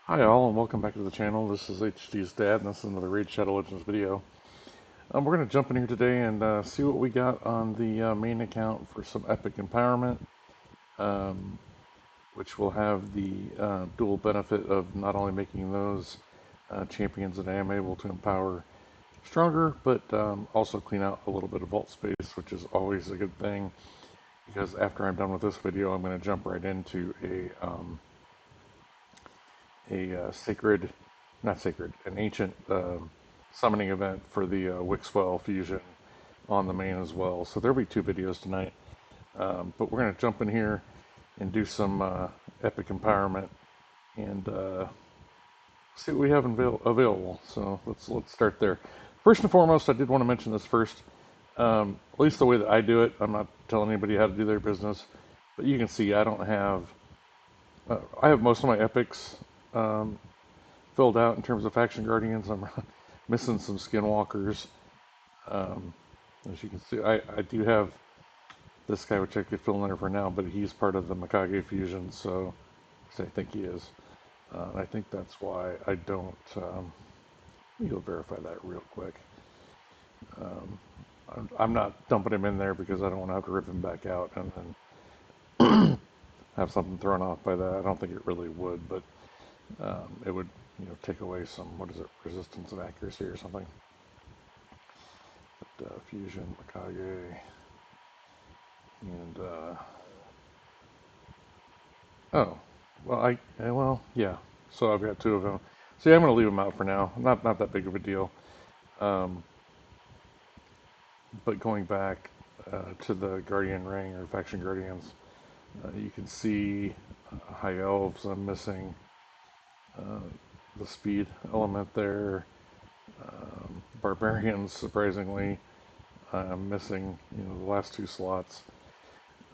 Hi all, and welcome back to the channel. This is HD's dad, and this is another Raid Shadow Legends video. We're going to jump in here today and see what we got on the main account for some epic empowerment, um, which will have the dual benefit of not only making those champions that I am able to empower stronger, but also clean out a little bit of vault space, which is always a good thing, because after I'm done with this video, I'm going to jump right into sacred, not sacred, an ancient summoning event for the Wixwell fusion on the main as well. So there'll be two videos tonight. But we're going to jump in here and do some epic empowerment and see what we have available. So let's start there. First and foremost, I did want to mention this first. At least the way that I do it, I'm not telling anybody how to do their business, but you can see I don't have. I have most of my epics filled out in terms of faction guardians. I'm missing some skinwalkers. Um, as you can see, I do have this guy, which I could fill in there for now, but he's part of the Mikage fusion, so I think he is. I think that's why I don't. You'll verify that real quick. Um, I'm not dumping him in there because I don't want to have to rip him back out and then have something thrown off by that. I don't think it really would, but it would, take away some, what is it, resistance and accuracy or something. But, fusion, Mikage, and oh, well, yeah. So I've got two of them. So yeah, I'm going to leave them out for now. Not that big of a deal. Um, but going back to the Guardian Ring or Faction Guardians, you can see High Elves. I'm missing uh, the speed element there. Barbarians, surprisingly, I'm missing the last two slots.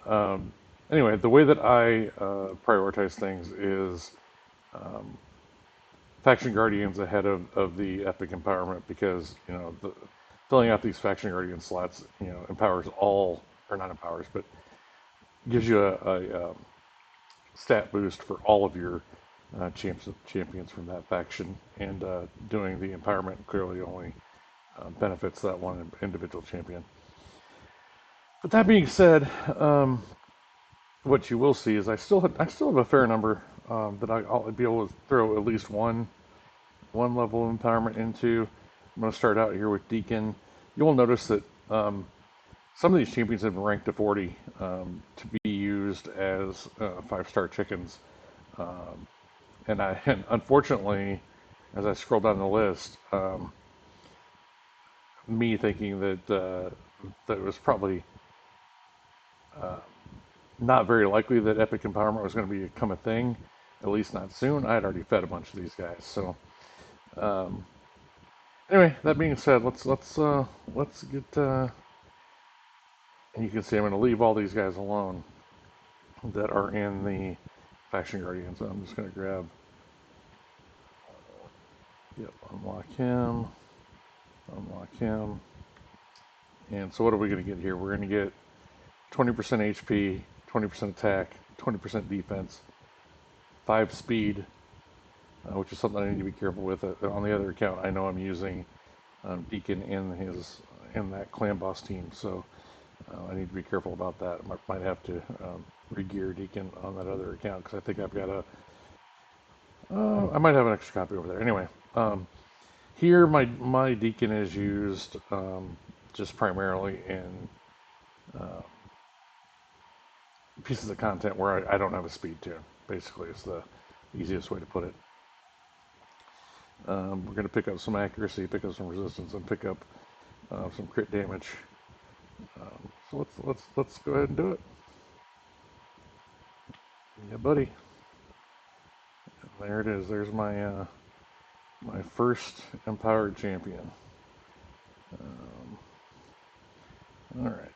Um, anyway, the way that I prioritize things is um, faction guardians ahead of the epic empowerment, because filling out these faction guardian slots empowers all, or not empowers, but gives you a stat boost for all of your champions from that faction, and doing the empowerment clearly only benefits that one individual champion. But that being said, what you will see is I still have a fair number that I'll be able to throw at least one level of empowerment into. I'm going to start out here with Deacon. You will notice that some of these champions have been ranked to 40 to be used as 5-star chickens. Um, and unfortunately, as I scroll down the list, me thinking that it was probably uh, not very likely that epic empowerment was going to become a thing, at least not soon. I had already fed a bunch of these guys. So um, anyway, that being said, let's get. And you can see I'm going to leave all these guys alone that are in the faction guardians. So I'm just going to grab. Yep, unlock him. And so what are we going to get here? We're going to get 20% HP, 20% attack, 20% defense, 5 speed, which is something I need to be careful with. On the other account, I know I'm using Deacon in that clan boss team, so I need to be careful about that. I might have to re-gear Deacon on that other account, because I think I've got I might have an extra copy over there. Anyway, here my Deacon is used just primarily in uh, pieces of content where I don't have a speed tune. Basically, is the easiest way to put it. We're going to pick up some accuracy, pick up some resistance, and pick up some crit damage. So let's go ahead and do it. Yeah, buddy. There it is. There's my first empowered champion. All right.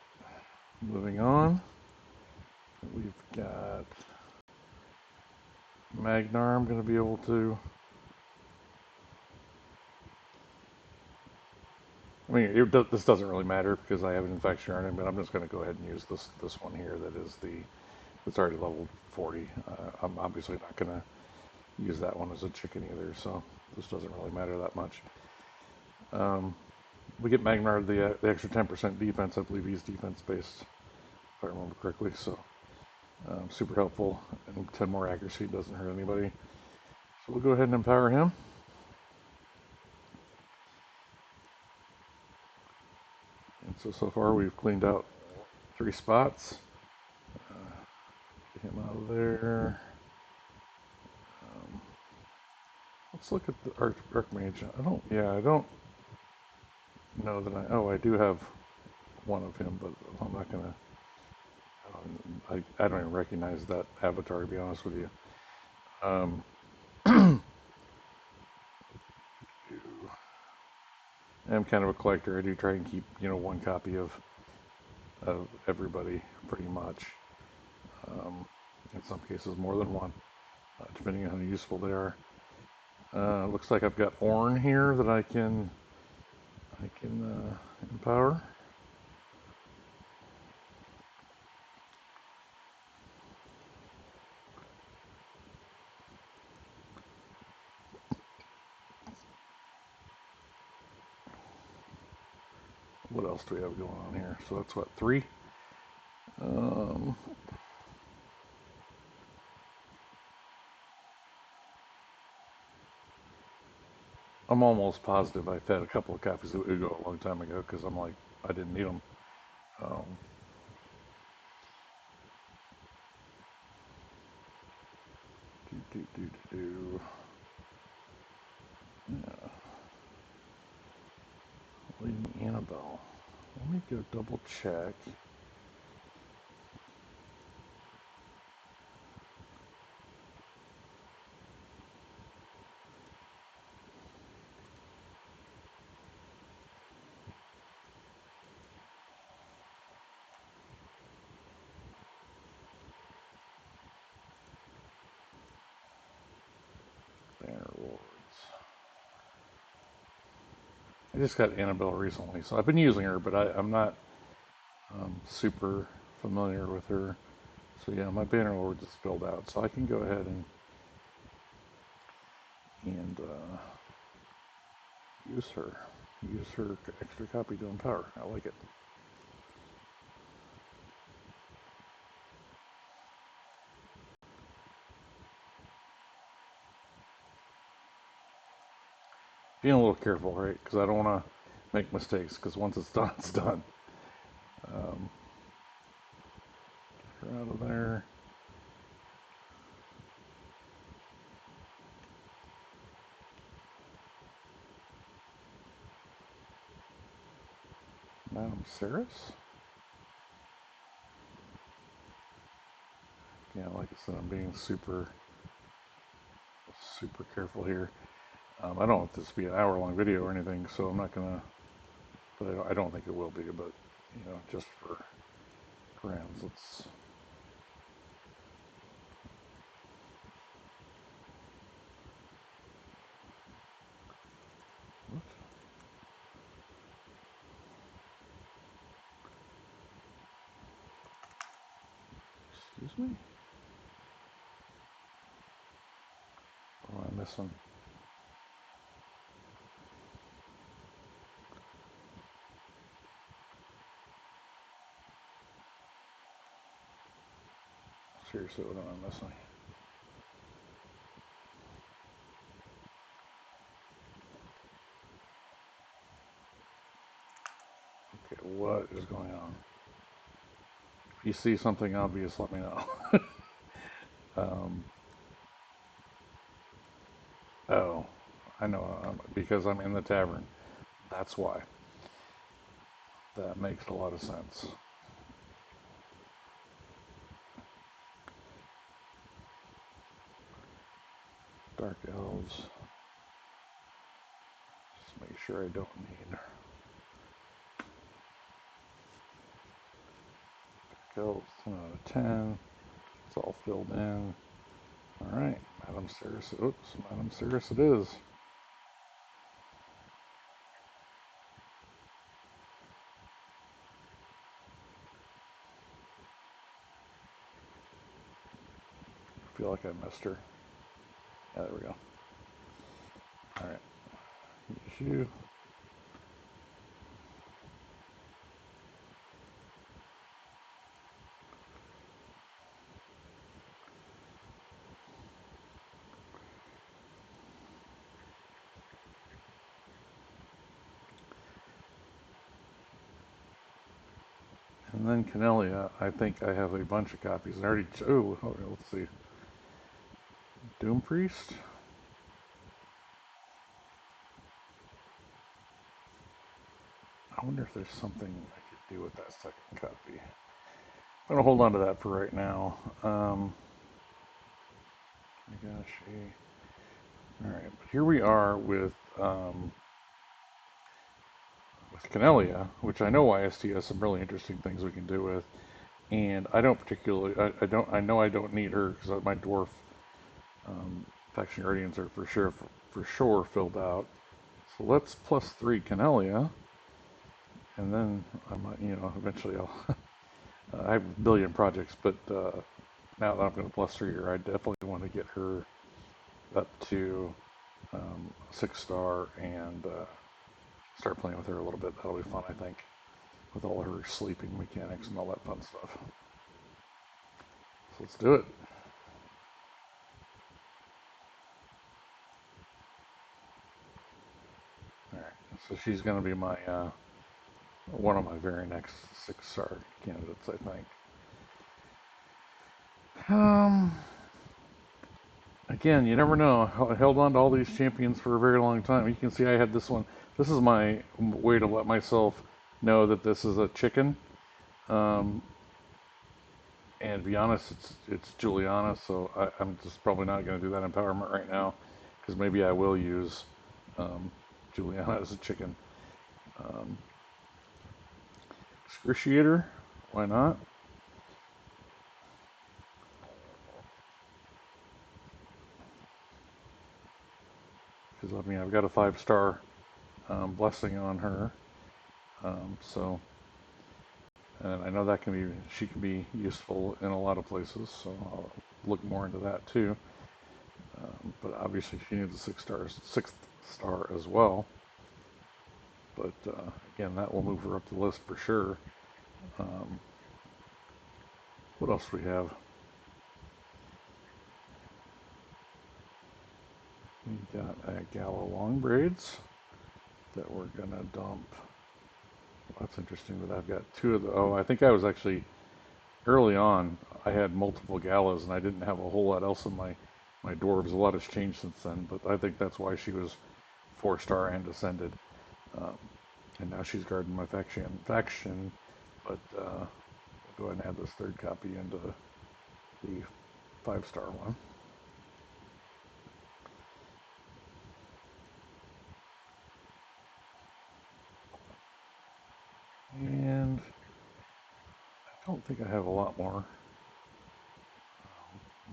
Moving on. We've got Magnar. I'm going to be able to. I mean, this doesn't really matter because I have an infection on it, but I'm just going to go ahead and use this one here. That is it's already level 40. I'm obviously not going to use that one as a chicken either, so this doesn't really matter that much. Um, we get Magnar the extra 10% defense. I believe he's defense based, if I remember correctly. So super helpful, and 10 more accuracy doesn't hurt anybody. So we'll go ahead and empower him. And so far we've cleaned out 3 spots. Get him out of there. Let's look at the Archmage. I don't know that I do have one of him, but I'm not gonna, I don't even recognize that avatar, to be honest with you. Um, I'm kind of a collector. I do try and keep, one copy of everybody, pretty much. In some cases, more than one, depending on how useful they are. Looks like I've got Ornn here that I can empower. What else do we have going on here? So that's what, 3? Um, I'm almost positive I fed a couple of copies of Ugo a long time ago because I'm like, I didn't need them. Um, do, do, do, do, do. Yeah. Lady Annabelle. Let me go double check. Banner Lords. I just got Annabelle recently, so I've been using her, but I'm not super familiar with her. So yeah, my Banner Lords is filled out, so I can go ahead and use her. Use her extra copy to empower. I like it. Being a little careful, right? Because I don't want to make mistakes. Because once it's done, it's done. Um, get her out of there. Madame Ceres. Yeah, like I said, I'm being super careful here. I don't want this to be an hour-long video or anything, so I'm not gonna. But I don't think it will be. But just for grams, let's. What? Excuse me. What am I missing? Seriously, what am I missing? Okay, what is going on? If you see something obvious, let me know. um, oh, I know, because I'm in the tavern. That's why. That makes a lot of sense. Dark elves. Just make sure I don't need dark elves. 10 out of 10. It's all filled in. All right, Madame Ceres. Oops, Madame Ceres it is. I feel like I missed her. Yeah, there we go. All right. Use you. And then Canelia, I think I have a bunch of copies. I already, oh, let's see. Doom Priest? I wonder if there's something I could do with that second copy. I'm going to hold on to that for right now. My gosh. All right, but here we are with Canelia, which I know IST has some really interesting things we can do with. And I don't particularly, I know I don't need her because my dwarf faction guardians are for sure filled out. So let's +3 Canelia, and then I might, eventually I'll. I have a billion projects, but now that I'm going to +3 her, I definitely want to get her up to 6-star and start playing with her a little bit. That'll be fun, I think, with all her sleeping mechanics and all that fun stuff. So let's do it. All right. So she's going to be my one of my very next 6-star candidates, I think. Um, Again, you never know. I held on to all these champions for a very long time. You can see I had this one. This is my way to let myself know that this is a chicken. Um, and to be honest, it's Juliana, so I'm just probably not going to do that empowerment right now, because maybe I will use Juliana as a chicken. Um, Excruciator, why not? Because I mean, I've got a 5-star blessing on her, so and I know that she can be useful in a lot of places. So I'll look more into that too. But obviously, she needs a 6th star as well. But again, that will move her up the list for sure. Um, what else do we have? We got Gala long braids that we're gonna dump. Well, that's interesting that I've got two of the. Oh, I think I was actually early on. I had multiple galas and I didn't have a whole lot else in my dwarves. A lot has changed since then, but I think that's why she was 4-star and ascended. Um, and now she's guarding my faction. But we'll go ahead and add this third copy into the 5-star one. And I don't think I have a lot more.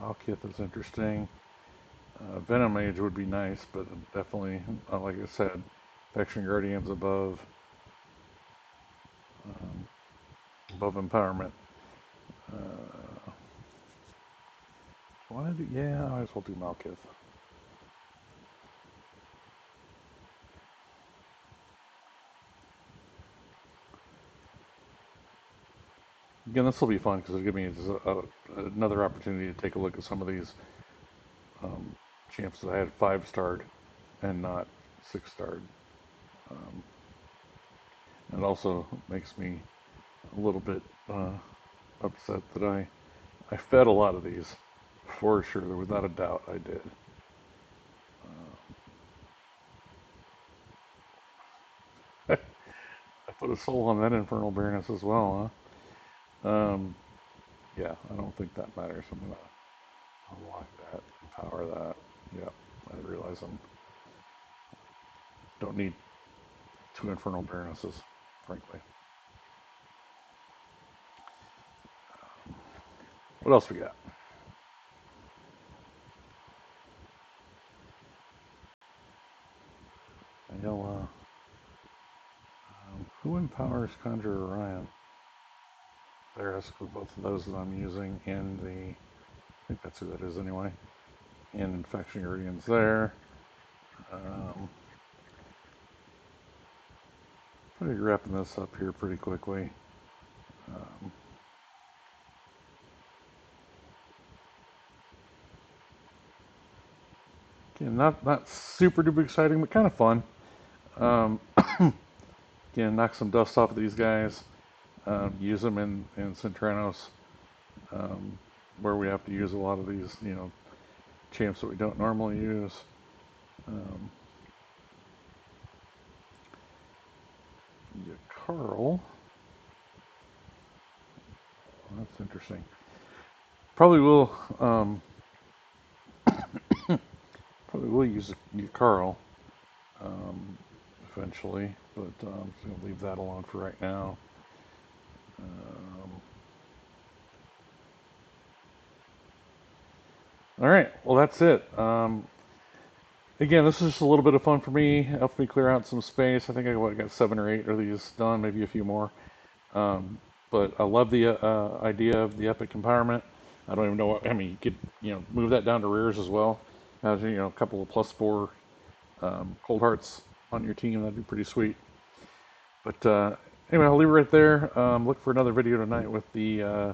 Malkith is interesting. Venom Mage would be nice, but definitely, like I said, Faction Guardians above empowerment. Uh, want to do? Yeah, I might as well do Malkith. Again, this will be fun because it'll give me another opportunity to take a look at some of these um, champs that I had 5-starred and not 6-starred. Um, and it also makes me a little bit upset that I fed a lot of these for sure. Without a doubt, I did. I put a soul on that Infernal Baroness as well, huh? Yeah, I don't think that matters. I'm gonna unlock that, empower that. Yeah, I realize I don't need 2 Infernal Baronesses, frankly. What else we got? Ayala. Who empowers Conjure Orion? There's both of those that I'm using in the. I think that's who that is anyway. and Infection Guardians there. Probably wrapping this up here pretty quickly. Um, Again, not super duper exciting, but kind of fun. Um, Again, knock some dust off of these guys. Use them in Centranos, um, where we have to use a lot of these, champs that we don't normally use. Um, yeah, Carl. Well, that's interesting. Probably will. Probably will use Carl um, eventually, but I'm just gonna leave that alone for right now. Um, all right. Well, that's it. Again, this is just a little bit of fun for me. Helped me clear out some space. I think I got 7 or 8 of these done, maybe a few more. Um, but I love the idea of the epic empowerment. I don't even know what, I mean, you could, move that down to rears as well. Imagine, a couple of +4 cold hearts on your team. That'd be pretty sweet. But anyway, I'll leave it right there. Look for another video tonight with the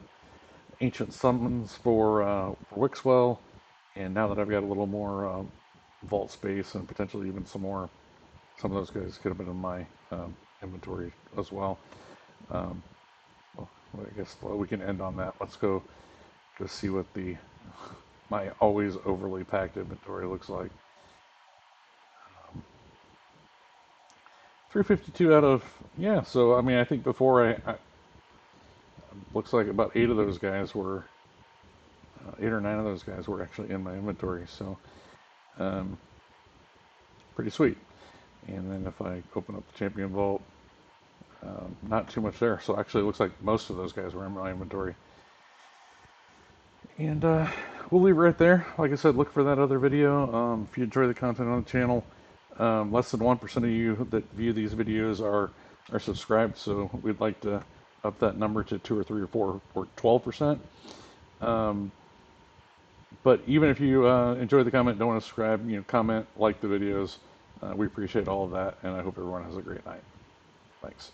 ancient summons for Wixwell. And now that I've got a little more vault space and potentially even some of those guys could have been in my inventory as well. Um, well, I guess we can end on that. Let's go see what my always overly packed inventory looks like. 352 out of, yeah. So I mean, I think before looks like about 8 or 9 of those guys were actually in my inventory. So um, pretty sweet. And then if I open up the champion vault, not too much there. So actually, it looks like most of those guys were in my inventory. And we'll leave it right there. Like I said, look for that other video. If you enjoy the content on the channel, less than 1% of you that view these videos are subscribed. So we'd like to up that number to 2 or 3 or 4 or 12%. But even if you enjoy the comment, don't want to subscribe, comment, like the videos. We appreciate all of that, and I hope everyone has a great night. Thanks.